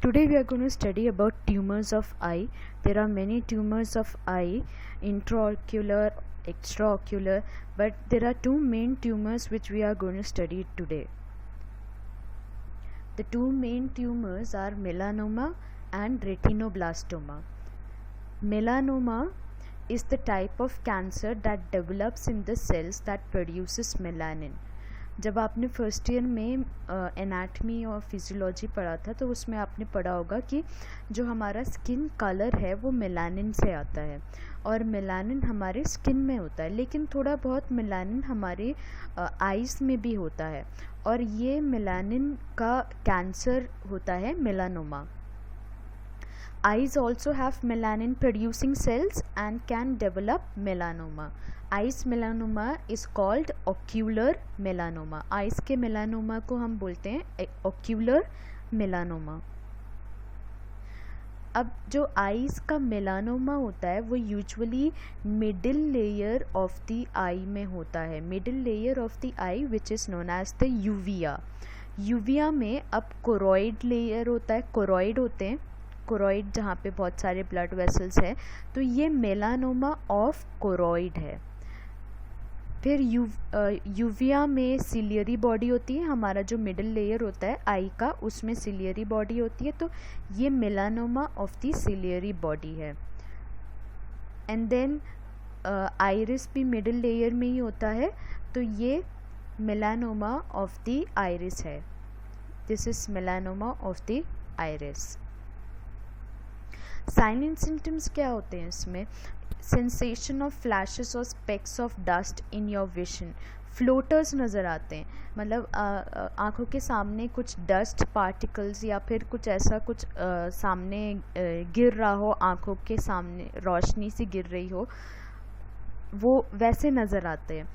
Today we are going to study about tumors of eye. There are many tumors of eye, intraocular, extraocular, but there are two main tumors which we are going to study today. The two main tumors are melanoma and retinoblastoma. Melanoma is the type of cancer that develops in the cells that produces melanin. जब आपने first year में anatomy और physiology पढ़ा था तो उसमें आपने पढ़ा होगा कि जो हमारा स्किन कलर है वो मेलानिन से आता है और मेलानिन हमारे स्किन में होता है, लेकिन थोड़ा बहुत मेलानिन हमारे आइज़ में भी होता है और ये मेलानिन का कैंसर होता है melanoma. Eyes also have melanin producing cells and can develop melanoma. Eyes melanoma is called ocular melanoma. Eyes के melanoma को हम बोलते हैं ocular melanoma. अब जो आइज़ का मेलानोमा होता है वो usually middle layer of the eye में होता है. Middle layer of the eye which is known as the uvea. Uvea में अब कोरॉइड लेयर होता है, कोरॉइड होते हैं, कोरॉइड जहाँ पे बहुत सारे ब्लड वेसल्स हैं, तो ये मेलानोमा ऑफ कोरॉइड है. फिर यूविया में सिलियरी बॉडी होती है. हमारा जो मिडिल लेयर होता है आई का उसमें सिलियरी बॉडी होती है, तो ये melanoma of the ciliary body है. एंड देन आइरिस भी मिडिल लेयर में ही होता है, तो ये मेलानोमा ऑफ द आइरिस है. This is melanoma of the iris. Sign and symptoms क्या होते हैं इसमें? सेंसेशन ऑफ फ्लैशेस और specks of dust in your vision. Floaters नज़र आते हैं, मतलब आँखों के सामने कुछ डस्ट पार्टिकल्स या फिर कुछ ऐसा कुछ सामने गिर रहा हो, आँखों के सामने रोशनी सी गिर रही हो, वो वैसे नज़र आते हैं.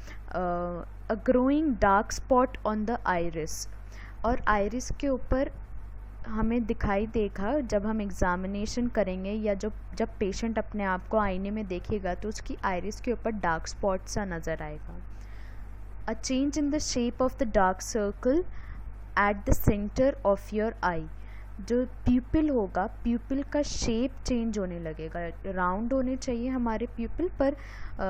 A growing dark spot on the iris. और आइरिस के ऊपर हमें दिखाई देगा जब हम एग्ज़ामिनेशन करेंगे या जब पेशेंट अपने आप को आईने में देखेगा तो उसकी आइरिस के ऊपर डार्क स्पॉट सा नज़र आएगा. A change in the shape of the dark circle at the centre of your eye. जो प्यूपिल होगा, प्यूपिल का शेप चेंज होने लगेगा. राउंड होने चाहिए हमारे प्यूपिल, पर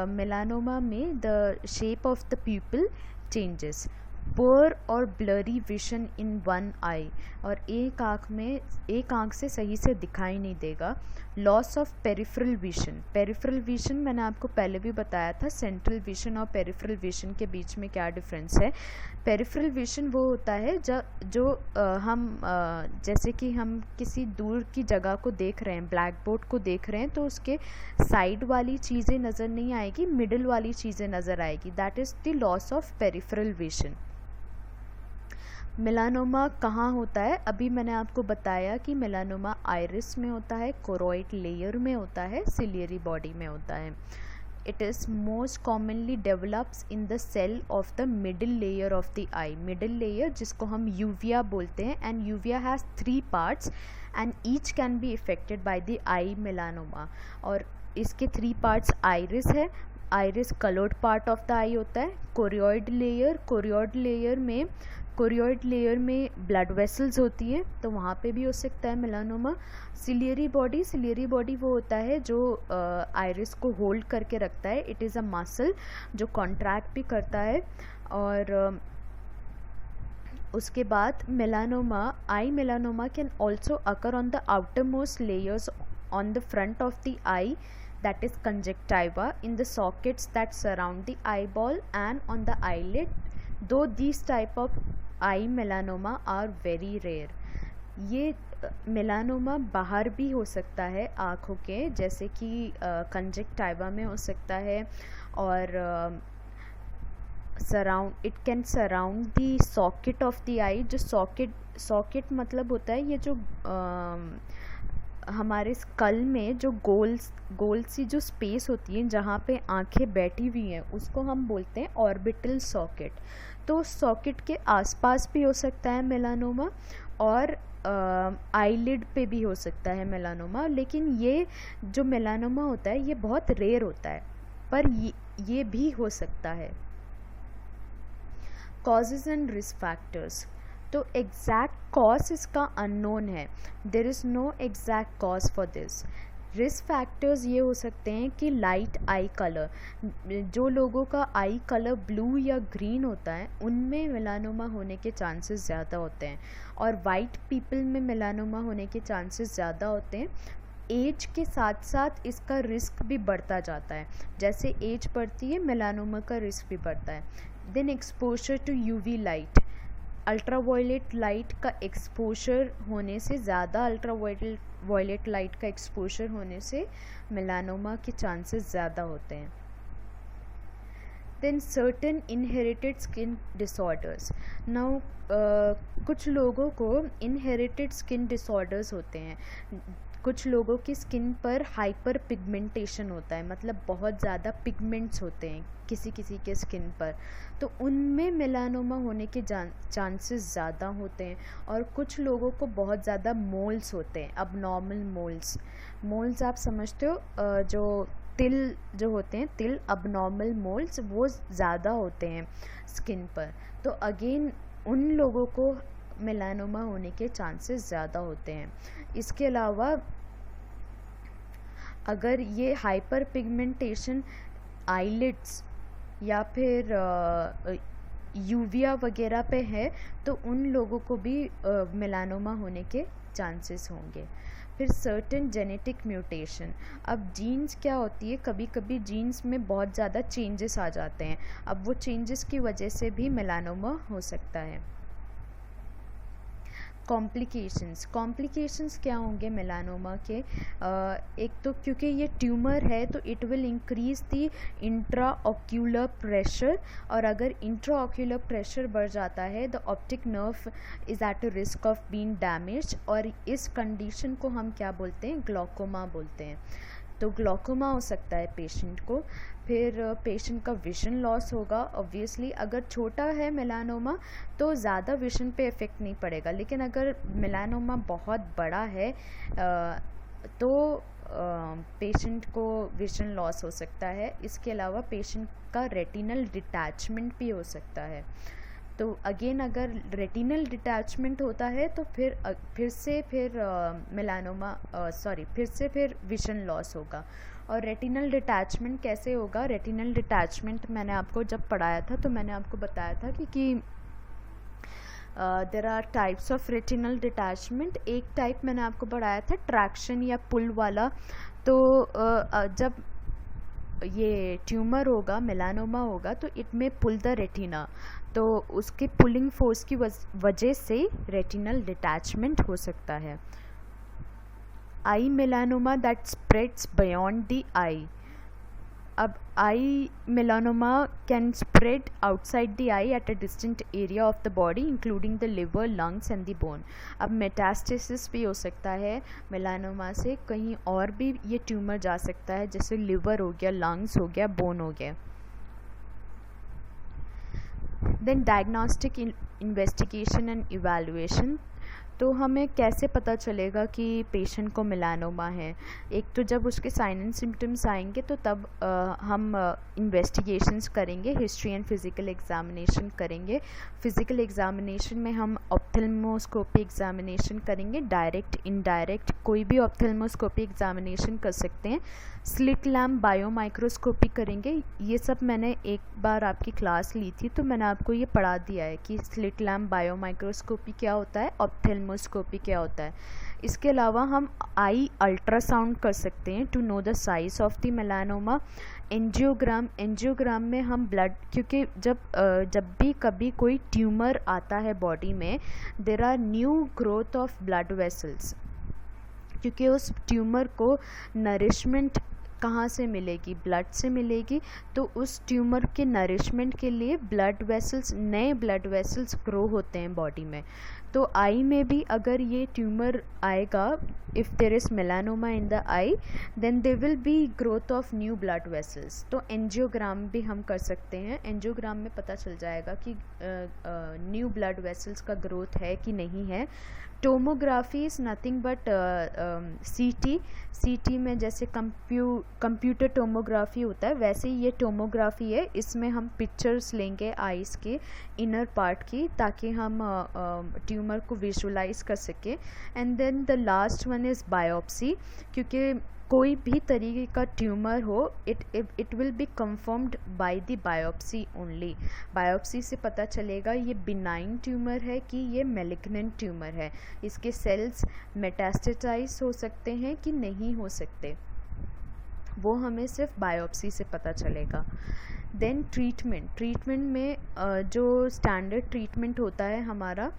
मेलानोमा में the shape of the pupil changes. Poor और blurry vision in one eye. और एक आँख से सही से दिखाई नहीं देगा. Loss of peripheral vision. Peripheral vision मैंने आपको पहले भी बताया था, सेंट्रल विजन और पेरिफेरल विजन के बीच में क्या डिफरेंस है. पेरिफेरल विजन वो होता है जो हम जैसे कि हम किसी दूर की जगह को देख रहे हैं, ब्लैक बोर्ड को देख रहे हैं, तो उसके साइड वाली चीज़ें नज़र नहीं आएगी, मिडिल वाली चीज़ें नज़र आएगी. That is the loss of peripheral vision. Melanoma कहाँ होता है? अभी मैंने आपको बताया कि मेलानोमा आइरिस में होता है, कोरॉइड लेयर में होता है, सिलियरी बॉडी में होता है. It is most commonly develops in the cell of the middle layer of the eye. Middle layer जिसको हम यूविया बोलते हैं, and uvea has 3 parts and each can be affected by the eye melanoma. और इसके 3 parts iris है. Iris coloured part of the eye होता है. Choroid layer, choroid layer में ब्लड वेसल्स होती हैं, तो वहाँ पे भी हो सकता है मेलानोमा. सिलियरी बॉडी वो होता है जो आइरिस को होल्ड करके रखता है. इट इज़ अ मसल जो कॉन्ट्रैक्ट भी करता है. और उसके बाद eye melanoma can also occur on the outermost layers on the front of the eye, that is conjunctiva, in the sockets that surround the eyeball and on the eyelid, though these type of eye melanoma are very rare. ये melanoma बाहर भी हो सकता है आँखों के, जैसे कि कंजक्टाइवा में हो सकता है, और it can surround the socket of the eye. जो सॉकेट मतलब होता है ये जो हमारे स्कल में जो गोल सी जो स्पेस होती है जहाँ पे आंखें बैठी हुई हैं, उसको हम बोलते हैं ऑर्बिटल सॉकेट. तो सॉकेट के आसपास भी हो सकता है मेलानोमा, और आईलिड पे भी हो सकता है मेलानोमा. लेकिन ये जो मेलानोमा होता है ये बहुत रेयर होता है, पर ये भी हो सकता है. Causes and risk factors. तो एग्जैक्ट कॉज इसका अननोन है, there is no exact cause for this. Risk factors ये हो सकते हैं कि लाइट आई कलर, जो लोगों का आई कलर ब्लू या ग्रीन होता है उनमें मेलानोमा होने के चांसेस ज़्यादा होते हैं, और वाइट पीपल में मेलानोमा होने के चांसेस ज़्यादा होते हैं। एज के साथ साथ इसका रिस्क भी बढ़ता जाता है, जैसे एज बढ़ती है मेलानोमा का रिस्क भी बढ़ता है। Then exposure to UV light, ultraviolet light का एक्सपोजर होने से, ज़्यादा अल्ट्रावायलेट लाइट का एक्सपोजर होने से मेलानोमा के चांसेस ज़्यादा होते हैं। Then certain inherited skin disorders, now कुछ लोगों को इनहेरिटेड स्किन डिसऑर्डर्स होते हैं। कुछ लोगों की स्किन पर हाइपर पिगमेंटेशन होता है, मतलब बहुत ज़्यादा पिगमेंट्स होते हैं किसी किसी के स्किन पर, तो उनमें मेलानोमा होने के चांसेस ज़्यादा होते हैं। और कुछ लोगों को बहुत ज़्यादा मोल्स होते हैं, अबनॉर्मल मोल्स आप समझते हो, जो तिल जो होते हैं, तिल अबनॉर्मल मोल्स वो ज़्यादा होते हैं स्किन पर, तो अगेन उन लोगों को मेलानोमा होने के चांसेस ज़्यादा होते हैं। इसके अलावा अगर ये हाइपर पिगमेंटेशन आईलिड्स या फिर यूविया वगैरह पे है तो उन लोगों को भी मेलानोमा होने के चांसेस होंगे। फिर सर्टेन जेनेटिक म्यूटेशन, अब जीन्स क्या होती है, कभी कभी जीन्स में बहुत ज़्यादा चेंजेस आ जाते हैं, अब वो चेंजेस की वजह से भी मेलानोमा हो सकता है। कॉम्प्लिकेशंस क्या होंगे मेलानोमा के, एक तो क्योंकि ये ट्यूमर है तो it will increase the intra ocular pressure, और अगर इंट्रा ऑक्यूलर प्रेशर बढ़ जाता है the optic nerve is at a risk of being damaged, और इस कंडीशन को हम क्या बोलते हैं, ग्लॉकोमा बोलते हैं। तो ग्लॉकोमा हो सकता है पेशेंट को। फिर पेशेंट का विजन लॉस होगा, ऑब्वियसली अगर छोटा है मेलानोमा तो ज़्यादा विजन पे इफ़ेक्ट नहीं पड़ेगा, लेकिन अगर मेलानोमा बहुत बड़ा है तो पेशेंट को विजन लॉस हो सकता है। इसके अलावा पेशेंट का रेटिनल डिटैचमेंट भी हो सकता है। तो अगेन अगर रेटिनल डिटैचमेंट होता है तो फिर से विजन लॉस होगा। और रेटिनल डिटैचमेंट कैसे होगा, रेटिनल डिटैचमेंट मैंने आपको जब पढ़ाया था तो मैंने आपको बताया था कि there are types of retinal detachment. एक टाइप मैंने आपको पढ़ाया था ट्रैक्शन या पुल वाला। तो जब ये ट्यूमर होगा, मेलानोमा होगा, तो इट में पुल द रेटिना, तो उसके पुलिंग फोर्स की वजह से रेटिनल डिटैचमेंट हो सकता है। Eye melanoma that spreads beyond the eye, अब eye melanoma can spread outside the eye at a distant area of the body including the liver, lungs and the bone. अब metastasis भी हो सकता है melanoma से, कहीं और भी ये ट्यूमर जा सकता है, जैसे लिवर हो गया, लंग्स हो गया, बोन हो गया। Then diagnostic investigation and evaluation, तो हमें कैसे पता चलेगा कि पेशेंट को मेलानोमा है। एक तो जब उसके साइन एंड सिम्टम्स आएंगे तो तब हम इन्वेस्टिगेशंस करेंगे, हिस्ट्री एंड फिज़िकल एग्जामिनेशन करेंगे। फिज़िकल एग्जामिनेशन में हम ऑप्थेल्मोस्कोपी एग्जामिनेशन करेंगे, डायरेक्ट इनडायरेक्ट कोई भी ऑप्थेल्मोस्कोपी एग्जामिनेशन कर सकते हैं। स्लिट लैम्प बायोमाइक्रोस्कोपी करेंगे, ये सब मैंने एक बार आपकी क्लास ली थी तो मैंने आपको ये पढ़ा दिया है कि स्लिट लैम्प बायोमाइक्रोस्कोपी क्या होता है, ऑप्थेल्मोस्कोपी क्या होता है। इसके अलावा हम आई अल्ट्रासाउंड कर सकते हैं to know the size of the melanoma. Angiogram में हम ब्लड, क्योंकि जब भी कभी कोई ट्यूमर आता है बॉडी में, there are new growth of blood vessels, क्योंकि उस ट्यूमर को नरिशमेंट कहाँ से मिलेगी, ब्लड से मिलेगी। तो उस ट्यूमर के नरिशमेंट के लिए ब्लड वेसल्स, नए ब्लड वेसल्स ग्रो होते हैं बॉडी में। तो आई में भी अगर ये ट्यूमर आएगा, if there is melanoma in the eye, then they will be growth of new blood vessels. तो एंजियोग्राम भी हम कर सकते हैं। एंजियोग्राम में पता चल जाएगा कि न्यू ब्लड वेसल्स का ग्रोथ है कि नहीं है। टोमोग्राफी इज़ नथिंग बट सीटी में जैसे कंप्यूटर टोमोग्राफी होता है, वैसे ही ये टोमोग्राफी है। इसमें हम पिक्चर्स लेंगे आइज़ के इनर पार्ट की, ताकि हम ट्यूमर को विजुलाइज कर सकें। And then the last one is biopsy, क्योंकि कोई भी तरीके का ट्यूमर हो, it will be confirmed by the biopsy only. Biopsy से पता चलेगा ये बिनाइन ट्यूमर है कि ये मैलिग्नेंट ट्यूमर है, इसके सेल्स मेटास्टेसाइज हो सकते हैं कि नहीं हो सकते, वो हमें सिर्फ बायोप्सी से पता चलेगा। देन ट्रीटमेंट में जो स्टैंडर्ड ट्रीटमेंट होता है हमारा,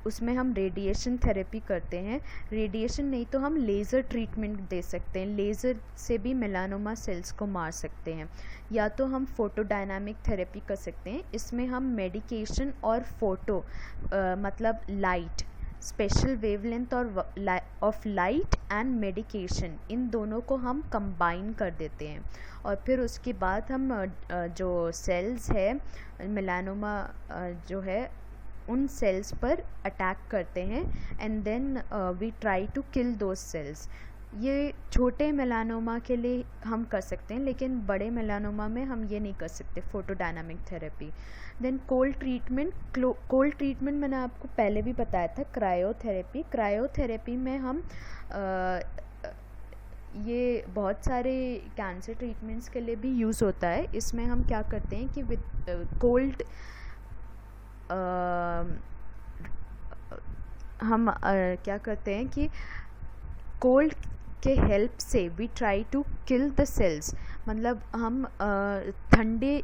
उसमें हम रेडिएशन थेरेपी करते हैं। रेडिएशन नहीं तो हम लेज़र ट्रीटमेंट दे सकते हैं, लेज़र से भी मेलानोमा सेल्स को मार सकते हैं। या तो हम फोटोडायनामिक थेरेपी कर सकते हैं, इसमें हम मेडिकेशन और फोटो मतलब लाइट, स्पेशल वेवलेंथ और ऑफ लाइट एंड मेडिकेशन, इन दोनों को हम कंबाइन कर देते हैं। और फिर उसके बाद हम जो सेल्स है मेलानोमा जो है उन सेल्स पर अटैक करते हैं, and then we try to kill those cells. ये छोटे मेलानोमा के लिए हम कर सकते हैं, लेकिन बड़े मेलानोमा में हम ये नहीं कर सकते photodynamic therapy. Then cold treatment मैंने आपको पहले भी बताया था, क्रायोथेरेपी में हम ये बहुत सारे कैंसर ट्रीटमेंट्स के लिए भी यूज़ होता है। इसमें हम क्या करते हैं कि विद कोल्ड हम क्या करते हैं कि कोल्ड के हेल्प से we try to kill the cells, मतलब हम ठंडे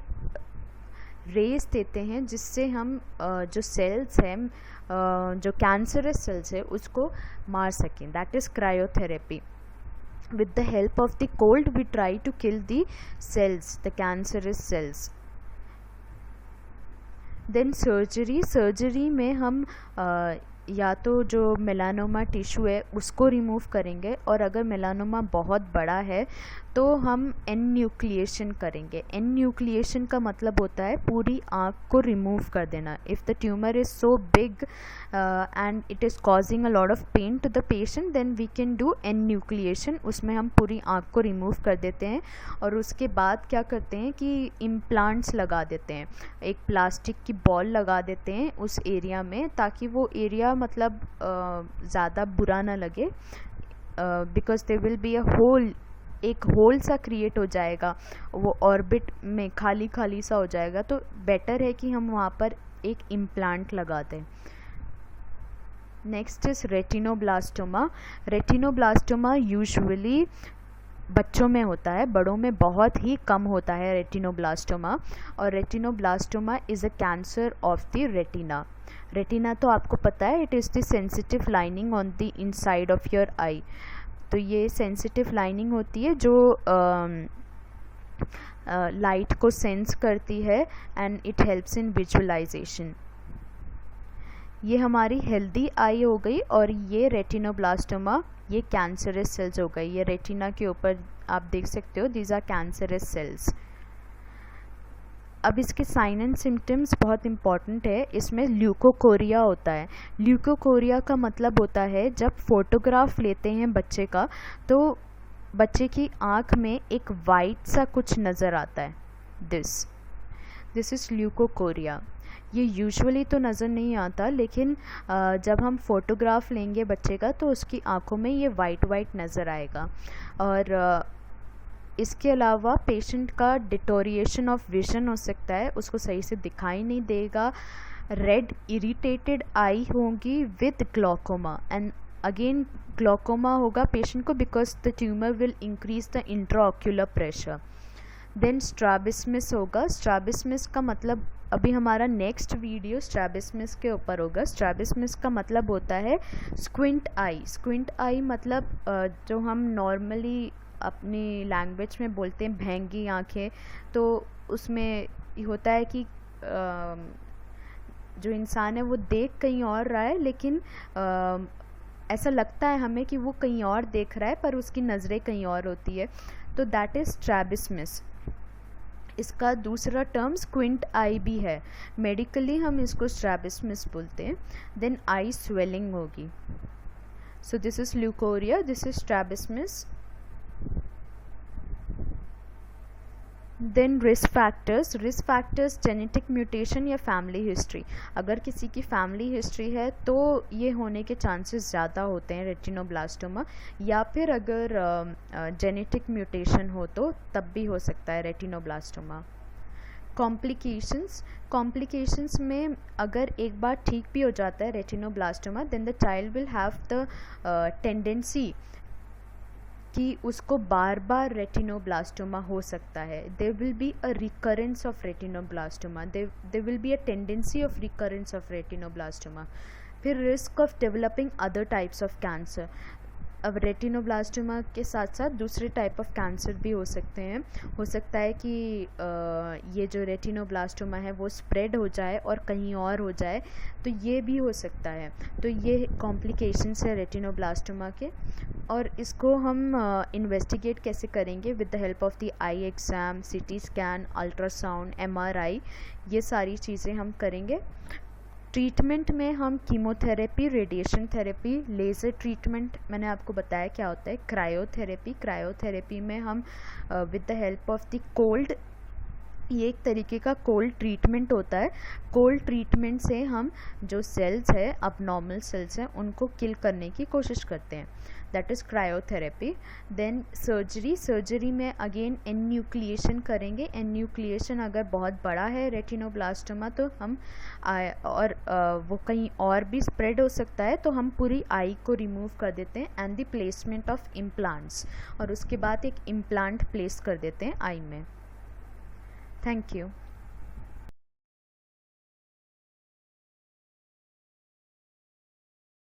रेस देते हैं जिससे हम जो सेल्स हैं जो कैंसरस सेल्स है उसको मार सकें। That is cryotherapy. With the help of the cold we try to kill the cells, the cancerous cells. Then surgery में हम या तो जो मेलानोमा टिश्यू है उसको रिमूव करेंगे, और अगर मेलानोमा बहुत बड़ा है तो हम एन्यूक्लिएशन करेंगे। एन्यूक्लिएशन का मतलब होता है पूरी आँख को रिमूव कर देना। If the tumour is so big and it is causing a lot of pain to the patient, then we can do enucleation. उसमें हम पूरी आँख को रिमूव कर देते हैं, और उसके बाद क्या करते हैं कि इम्प्लांट्स लगा देते हैं, एक प्लास्टिक की बॉल लगा देते हैं उस एरिया में, ताकि वो एरिया मतलब ज़्यादा बुरा ना लगे, because they will be a hole, एक होल सा क्रिएट हो जाएगा, वो ऑर्बिट में खाली खाली सा हो जाएगा। तो बेटर है कि हम वहाँ पर एक इम्प्लांट लगा दें। Next is retinoblastoma. Retinoblastoma usually बच्चों में होता है, बड़ों में बहुत ही कम होता है रेटिनोब्लास्टोमा। और retinoblastoma is a cancer of the retina. Retina तो आपको पता है, it is the sensitive lining on the inside of your eye. तो ये सेंसिटिव लाइनिंग होती है जो लाइट को सेंस करती है, and it helps in visualisation. ये हमारी हेल्दी आई हो गई, और ये रेटिनोब्लास्टोमा ये कैंसरस सेल्स हो गई। ये रेटिना के ऊपर आप देख सकते हो, दीज आर कैंसरस सेल्स। अब इसके साइन एंड सिम्टम्स बहुत इंपॉर्टेंट है। इसमें ल्यूकोकोरिया होता है। ल्यूकोकोरिया का मतलब होता है जब फोटोग्राफ लेते हैं बच्चे का, तो बच्चे की आँख में एक वाइट सा कुछ नज़र आता है। This is leukocoria. ये यूजुअली तो नज़र नहीं आता, लेकिन जब हम फ़ोटोग्राफ लेंगे बच्चे का तो उसकी आँखों में ये वाइट नज़र आएगा। और इसके अलावा पेशेंट का डिटोरिएशन ऑफ विजन हो सकता है, उसको सही से दिखाई नहीं देगा। रेड इरिटेटेड आई होगी with glaucoma, and again glaucoma होगा पेशेंट को because the tumour will increase the intraocular pressure. Then strabismus होगा। स्ट्रैबिस्मस का मतलब, अभी हमारा नेक्स्ट वीडियो स्ट्रैबिस्मस के ऊपर होगा। स्ट्रैबिस्मस का मतलब होता है स्क्विंट आई। स्क्विंट आई मतलब जो हम नॉर्मली अपनी लैंग्वेज में बोलते हैं भेंगी आँखें, तो उसमें होता है कि जो इंसान है वो देख कहीं और रहा है, लेकिन ऐसा लगता है हमें कि वो कहीं और देख रहा है पर उसकी नज़रें कहीं और होती है, तो दैट इज़ स्ट्रैबिस्मस। इसका दूसरा टर्म स्क्विंट आई भी है, मेडिकली हम इसको स्ट्रैबिस्मस बोलते हैं। देन आई स्वेलिंग होगी, so this is leukocoria, this is strabismus. Then risk factors genetic mutation या फैमिली हिस्ट्री। अगर किसी की फैमिली हिस्ट्री है तो ये होने के चांसेस ज़्यादा होते हैं रेटिनोब्लास्टोमा, या फिर अगर जेनेटिक म्यूटेशन हो तो तब भी हो सकता है रेटिनोब्लास्टोमा। कॉम्प्लिकेशंस में अगर एक बार ठीक भी हो जाता है retinoblastoma, then the child will have the tendency कि उसको बार बार रेटिनोब्लास्टोमा हो सकता है। There will be a recurrence of retinoblastoma, there will be a tendency of recurrence of retinoblastoma. फिर risk of developing other types of cancer. अब retinoblastoma के साथ साथ दूसरे टाइप ऑफ कैंसर भी हो सकते हैं। हो सकता है कि ये जो रेटिनोब्लास्टोमा है वो स्प्रेड हो जाए और कहीं और हो जाए, तो ये भी हो सकता है। तो ये कॉम्प्लिकेशंस है रेटिनोब्लास्टोमा के, और इसको हम इन्वेस्टिगेट कैसे करेंगे? With the help of the I exam, CT scan, ultrasound, MRI, ये सारी चीज़ें हम करेंगे। ट्रीटमेंट में हम chemotherapy, radiation therapy, laser treatment, मैंने आपको बताया क्या होता है, क्रायोथेरेपी में हम with the help of the cold, ये एक तरीके का कोल्ड ट्रीटमेंट होता है। कोल्ड ट्रीटमेंट से हम जो सेल्स है, अबनॉर्मल सेल्स हैं, उनको किल करने की कोशिश करते हैं, that is cryotherapy. Then surgery में अगेन एन्यूक्लिएशन करेंगे। एन्यूक्लिएशन अगर बहुत बड़ा है रेटिनोब्लास्टोमा तो हम वो कहीं और भी स्प्रेड हो सकता है, तो हम पूरी आई को रिमूव कर देते हैं and the placement of implants, और उसके बाद एक इम्प्लांट प्लेस कर देते हैं आई में। Thank you.